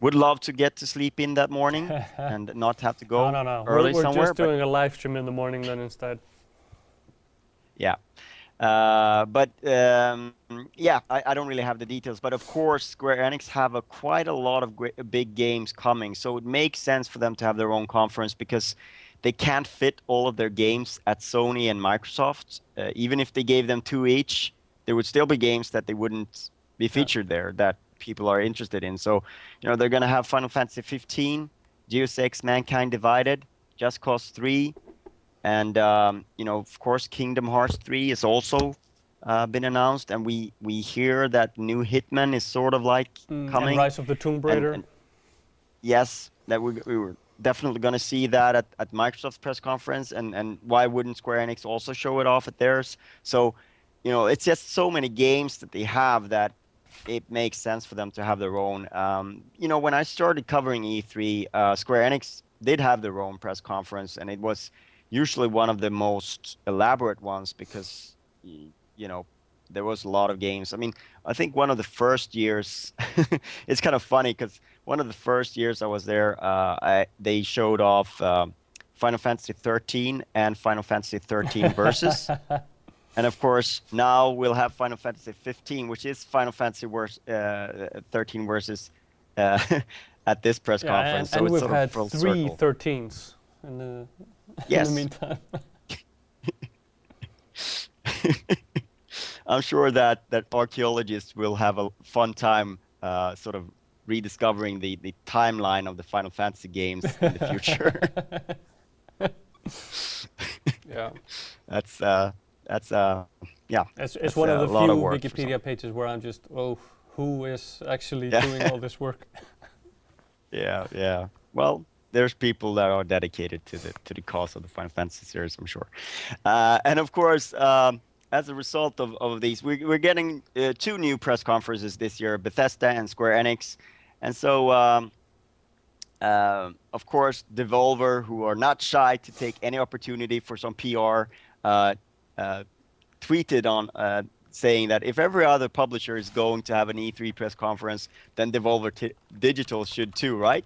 would love to get to sleep in that morning and not have to No, go no, no. early We're somewhere, just but doing a live stream in the morning then instead. yeah. But yeah, I don't really have the details. But of course, Square Enix have quite a lot of big games coming, so it makes sense for them to have their own conference because they can't fit all of their games at Sony and Microsoft. Even if they gave them two each, there would still be games that they wouldn't be Yeah. featured there that people are interested in. So, they're going to have Final Fantasy 15, Deus Ex Mankind Divided, Just Cause 3, and of course, Kingdom Hearts 3 is also been announced, and we hear that new Hitman is sort of like coming. And Rise of the Tomb Raider. And yes, that we were definitely going to see that at Microsoft's press conference, and why wouldn't Square Enix also show it off at theirs? So, it's just so many games that they have that it makes sense for them to have their own. When I started covering E3, Square Enix did have their own press conference, and it was usually one of the most elaborate ones because, there was a lot of games. I mean, I think one of the first years, it's kind of funny because one of the first years I was there, they showed off Final Fantasy 13 and Final Fantasy 13 Versus. And of course, now we'll have Final Fantasy 15, which is Final Fantasy 13 Versus at this press conference. And so we've it's had full 3 circle. 13s in the meantime. I'm sure that archaeologists will have a fun time sort of rediscovering the timeline of the Final Fantasy games in the future. Yeah. That's It's one of the few Wikipedia pages where I'm just, who is actually doing all this work? Yeah. Well, there's people that are dedicated to the cause of the Final Fantasy series, I'm sure. And of course, as a result of these, we're getting 2 new press conferences this year, Bethesda and Square Enix. And so, of course, Devolver, who are not shy to take any opportunity for some PR, tweeted on saying that if every other publisher is going to have an E3 press conference, then Devolver Digital should too, right?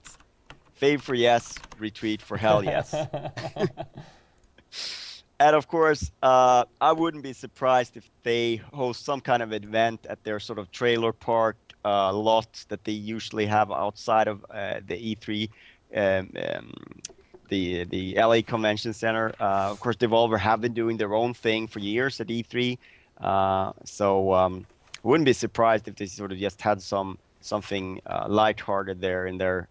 Fave for yes, retweet for hell yes. And of course, I wouldn't be surprised if they host some kind of event at their sort of trailer park lot that they usually have outside of the E3, the LA Convention Center. Of course, Devolver have been doing their own thing for years at E3, so wouldn't be surprised if they sort of just had something lighthearted there in their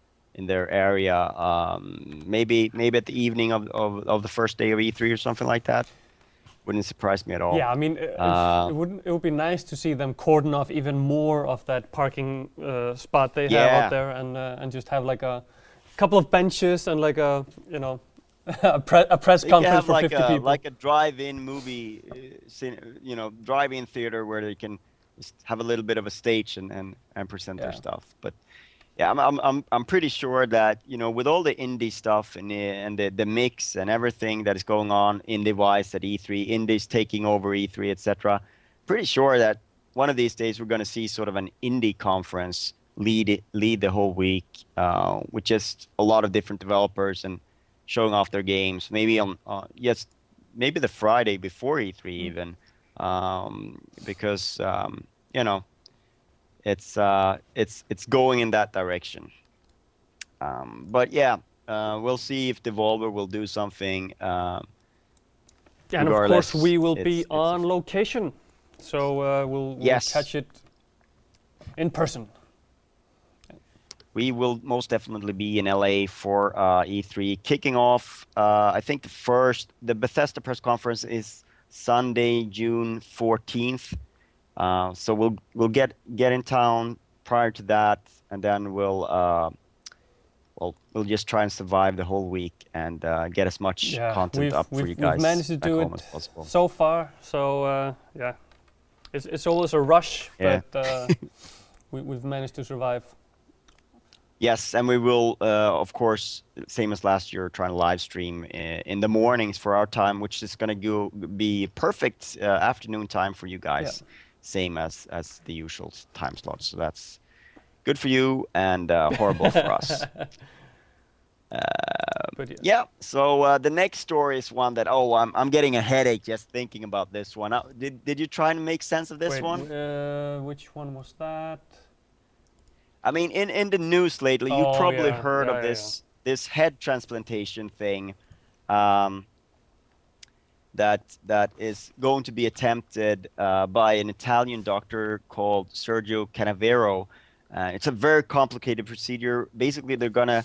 area, maybe at the evening of the first day of E3 or something like that. Wouldn't surprise me at all. Yeah, I mean, it would be nice to see them cordon off even more of that parking spot they have out there, and just have like a couple of benches and like a a press conference for 50 people. Like a drive-in movie, drive-in theater where they can just have a little bit of a stage and present their stuff. But yeah, I'm pretty sure that with all the indie stuff and the mix and everything that is going on indie-wise at E3, indies taking over E3, etc. Pretty sure that one of these days we're going to see sort of an indie conference lead the whole week with just a lot of different developers and showing off their games. Maybe maybe the Friday before E3 even, because it's going in that direction. But yeah, we'll see if Devolver will do something. And of course, we will be on location, so we'll catch it in person. We will most definitely be in LA for E3 kicking off. I think the Bethesda press conference is Sunday, June 14th. So we'll get in town prior to that, and then we'll just try and survive the whole week and get as much content up for you guys. We've managed to do it so far. So it's always a rush, but we've managed to survive. Yes, and we will, of course, same as last year, try and live stream in the mornings for our time, which is going to be perfect afternoon time for you guys. Yeah. Same as the usual time slot. So that's good for you and horrible for us. So the next story is one that I'm getting a headache just thinking about this one. Did you try and make sense of this one? Which one was that? I mean, in the news lately, you probably heard of this head transplantation thing that is going to be attempted by an Italian doctor called Sergio Canavero, It's a very complicated procedure. Basically, they're gonna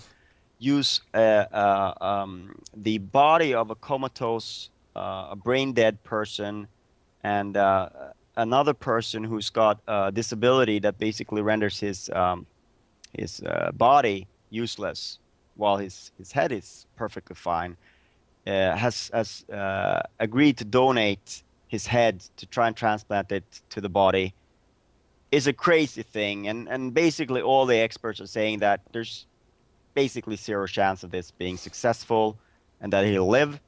use the body of a comatose, a brain dead person, and another person who's got a disability that basically renders his body useless, while his head is perfectly fine. Has agreed to donate his head to try and transplant it to the body. Is a crazy thing, and basically all the experts are saying that there's basically zero chance of this being successful and that he'll live.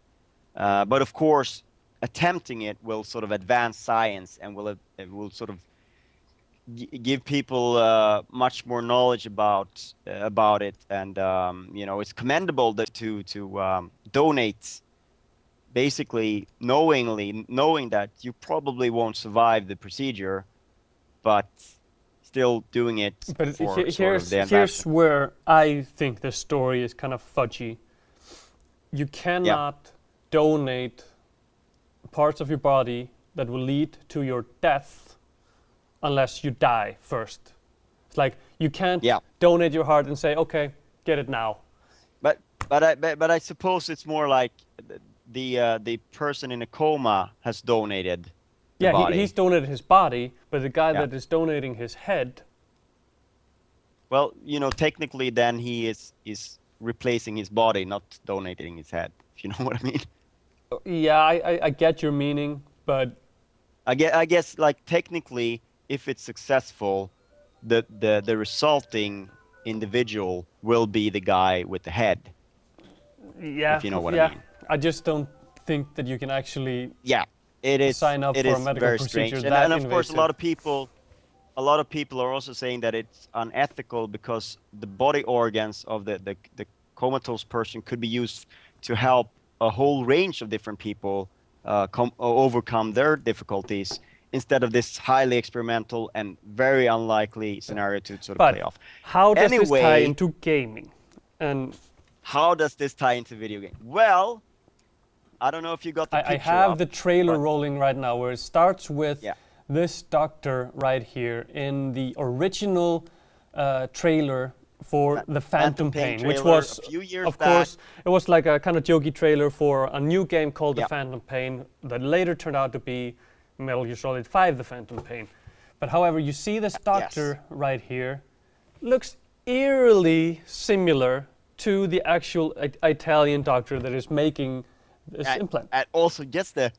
But of course, attempting it will sort of advance science and will sort of give people much more knowledge about it, and it's commendable to donate, basically knowing that you probably won't survive the procedure, but still doing it But for sort of the here's where I think the story is kind of fudgy. You cannot donate parts of your body that will lead to your death unless you die first. It's like you can't donate your heart and say, okay, get it now. But I suppose it's more like the person in a coma has donated the body. He's donated his body, but the guy that is donating his head. Well, technically, then he is replacing his body, not donating his head. If you know what I mean. Yeah, I get your meaning, but I guess like technically, if it's successful, the resulting individual will be the guy with the head. Yeah, if you know what I mean. I just don't think that you can actually it is sign up for a medical very procedure strange. that And of course, invasive. a lot of people are also saying that it's unethical because the body organs of the comatose person could be used to help a whole range of different people overcome their difficulties, instead of this highly experimental and very unlikely scenario to sort of play off. How does this tie into gaming? And how does this tie into video game? Well, I don't know if you got the picture. I have the trailer rolling right now, where it starts with this doctor right here in the original trailer for the Phantom Pain, which was, a few years of back. course, it was like a kind of jokey trailer for a new game called The Phantom Pain that later turned out to be Metal Gear Solid 5: The Phantom Pain. But however, you see this doctor right here, looks eerily similar to the actual Italian doctor that is making this implant. And also, just the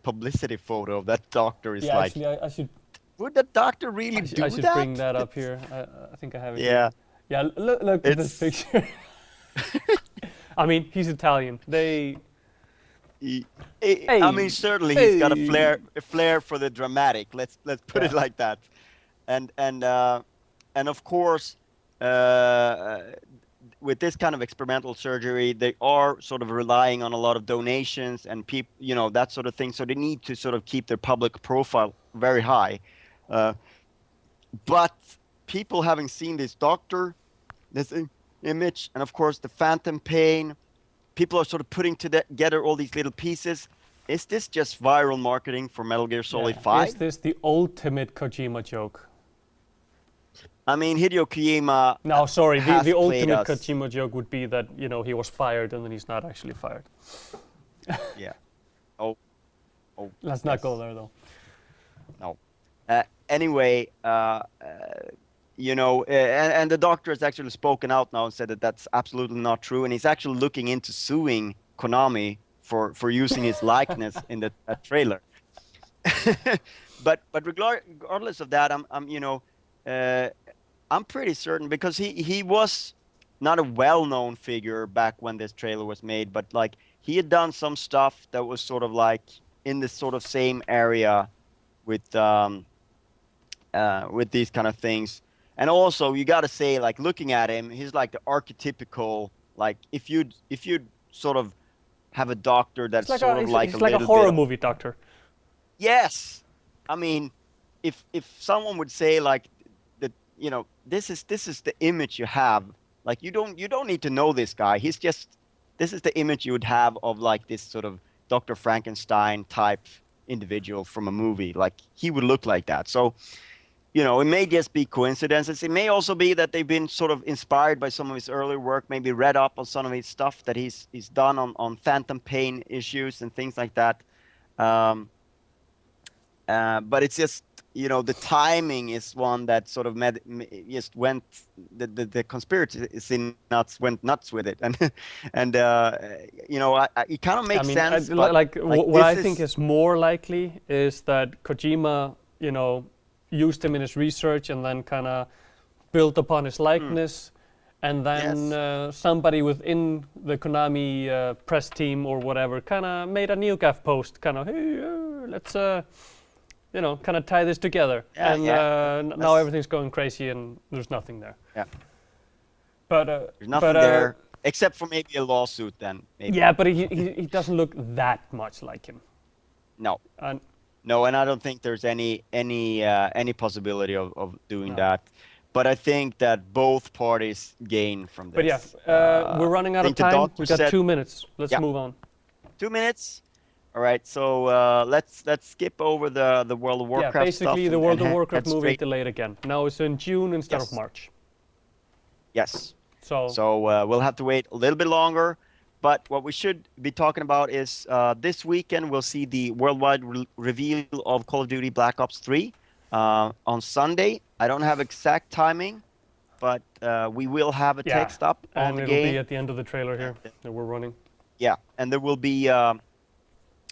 publicity photo of that doctor is like. Actually, I should. Would the doctor really do that? I should bring that up here. I think I have it. Yeah. Here. Yeah. Look at this picture. I mean, he's Italian. I mean, certainly he's got a flair for the dramatic. Let's put it like that. And of course, with this kind of experimental surgery, they are sort of relying on a lot of donations and people, that sort of thing. So they need to sort of keep their public profile very high. But people having seen this doctor, this image, and of course the Phantom Pain, people are sort of putting together all these little pieces. Is this just viral marketing for Metal Gear Solid 5? Is this the ultimate Kojima joke? I mean, Hideo Kojima. No, sorry. The ultimate Kojima joke would be that he was fired and then he's not actually fired. Yeah. Oh. Let's not go there though. No. Anyway, and the doctor has actually spoken out now and said that that's absolutely not true, and he's actually looking into suing Konami for using his likeness in the trailer. but regardless of that, I'm pretty certain, because he was not a well-known figure back when this trailer was made, but like he had done some stuff that was sort of like in the sort of same area with these kind of things. And also, you got to say, like, looking at him, he's like the archetypical, like, if you'd sort of have a doctor that's like sort of like he's like a horror movie doctor. Yes, I mean, if someone would say like that, this is the image you have. Like, you don't need to know this guy. This is the image you would have of like this sort of Dr. Frankenstein type individual from a movie. Like, he would look like that. So it may just be coincidences. It may also be that they've been sort of inspired by some of his earlier work, maybe read up on some of his stuff that he's done on phantom pain issues and things like that. But it's just, the timing is one that sort of just went, the conspiracy nuts went nuts with it, and it kind of makes sense. What I think is more likely is that Kojima, used him in his research and then kind of built upon his likeness, and then somebody within the Konami press team or whatever kind of made a NeoGAF post, kind of, hey, let's kind of tie this together. Now everything's going crazy and there's nothing there. Yeah. But there's nothing there except for maybe a lawsuit then. Maybe. Yeah, but he doesn't look that much like him. No. No, and I don't think there's any possibility of doing that. But I think that both parties gain from this. But yeah, we're running out of time. We've got 2 minutes. Let's move on. 2 minutes. All right, so let's skip over the World of Warcraft stuff. Yeah, basically the World of Warcraft movie delayed again. Now it's in June instead of March. Yes. So we'll have to wait a little bit longer. But what we should be talking about is this weekend we'll see the worldwide reveal of Call of Duty Black Ops 3 on Sunday. I don't have exact timing, but we will have a text up on the game. And it'll be at the end of the trailer here that we're running. Yeah, and there will be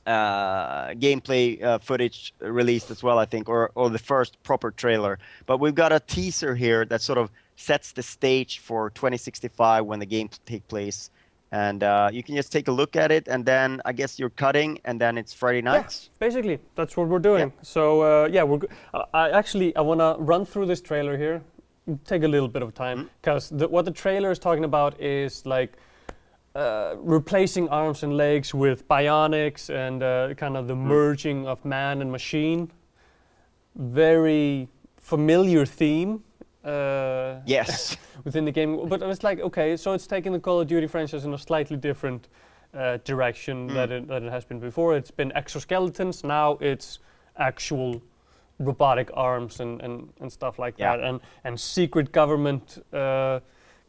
gameplay footage released as well, I think, or the first proper trailer. But we've got a teaser here that sort of sets the stage for 2065 when the game takes place. And you can just take a look at it, and then I guess you're cutting, and then it's Friday nights. Yeah, basically, that's what we're doing. Yeah. So I want to run through this trailer here. Take a little bit of time, because what the trailer is talking about is like replacing arms and legs with bionics and kind of the merging of man and machine. Very familiar theme. Yes. Within the game, but it's like, okay, so it's taking the Call of Duty franchise in a slightly different direction than it has been before. It's been exoskeletons, now it's actual robotic arms and stuff like that, and secret government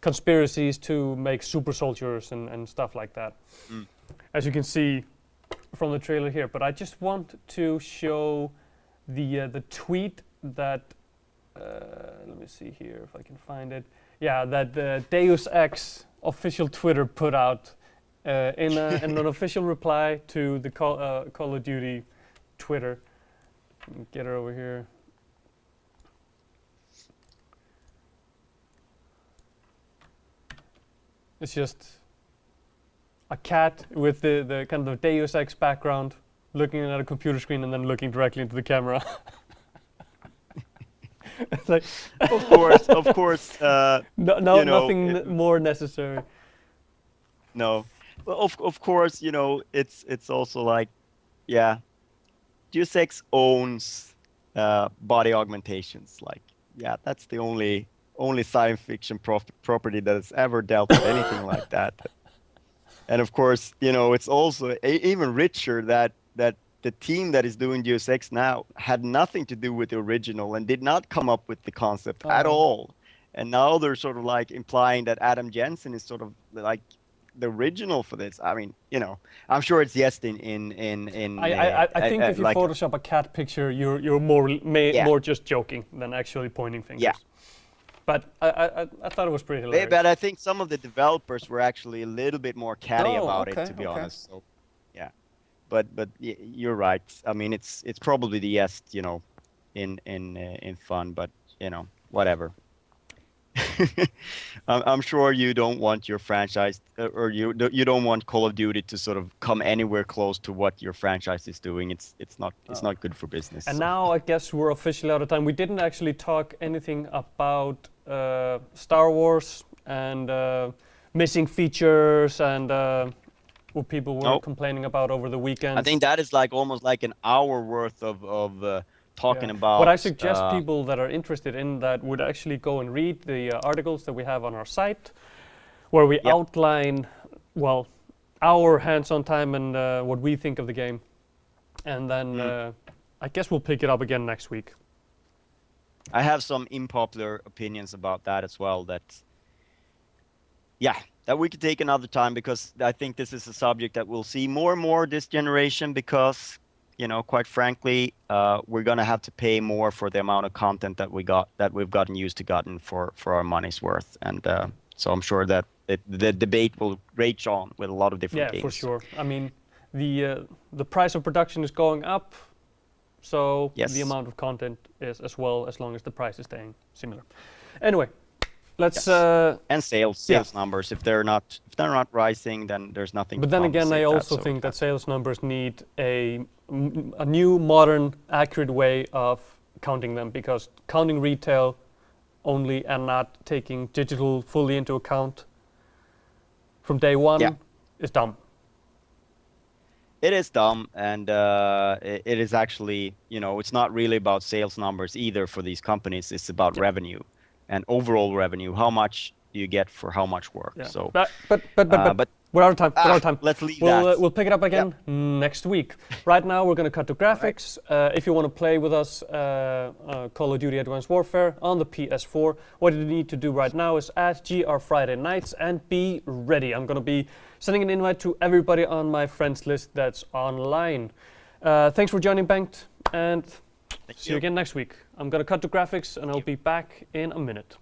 conspiracies to make super soldiers and stuff like that. As you can see from the trailer here. But I just want to show the tweet that let me see here if I can find it. Yeah, that the Deus Ex official Twitter put out in an official reply to the Call of Duty Twitter. Get her over here. It's just a cat with the kind of Deus Ex background, looking at a computer screen and then looking directly into the camera. It's like of course. Nothing more necessary. No, well, of course, it's also like, Deus Ex owns body augmentations. Like, that's the only science fiction property that has ever dealt with anything like that. And of course, it's also even richer that the team that is doing Deus Ex now had nothing to do with the original and did not come up with the concept at all. And now they're sort of like implying that Adam Jensen is sort of like the original for this. I mean, I'm sure it's yes in. I think if you Photoshop a cat picture, you're more just joking than actually pointing fingers. Yeah. But I thought it was pretty hilarious. But I think some of the developers were actually a little bit more catty about it, to be honest. So, yeah. But you're right. I mean, it's probably the yes, in fun, but whatever. I'm sure you don't want your franchise, or you don't want Call of Duty to sort of come anywhere close to what your franchise is doing. It's not good for business. And now I guess we're officially out of time. We didn't actually talk anything about Star Wars and missing features and what people were complaining about over the weekend. I think that is like almost like an hour worth of talking about. What I suggest people that are interested in that would actually go and read the articles that we have on our site, where we outline, our hands-on time and what we think of the game. And then I guess we'll pick it up again next week. I have some unpopular opinions about that as well. That we could take another time, because I think this is a subject that we'll see more and more this generation, because, quite frankly, we're gonna have to pay more for the amount of content that we've gotten used to gotten for our money's worth. And so I'm sure that the debate will rage on with a lot of different games. Yeah, for sure. I mean, the price of production is going up, so Yes. the amount of content is as well, as long as the price is staying similar. Anyway, let's. And sales numbers. If they're not rising, then there's nothing. But to then again, I compensate also so think that sales numbers need a new, modern, accurate way of counting them, because counting retail only and not taking digital fully into account from day one is dumb. It is dumb, and it is actually, it's not really about sales numbers either for these companies. It's about revenue and overall revenue. How much do you get for how much work? Yeah. So, But we're out of time. We're out of time. Let's leave that. We'll pick it up again next week. Right now, we're going to cut to graphics. If you want to play with us Call of Duty Advanced Warfare on the PS4, what you need to do right now is add GR Friday Nights and be ready. I'm going to be sending an invite to everybody on my friends list that's online. Thanks for joining, Bengt, and see you again next week. I'm going to cut to graphics, and I'll be back in a minute.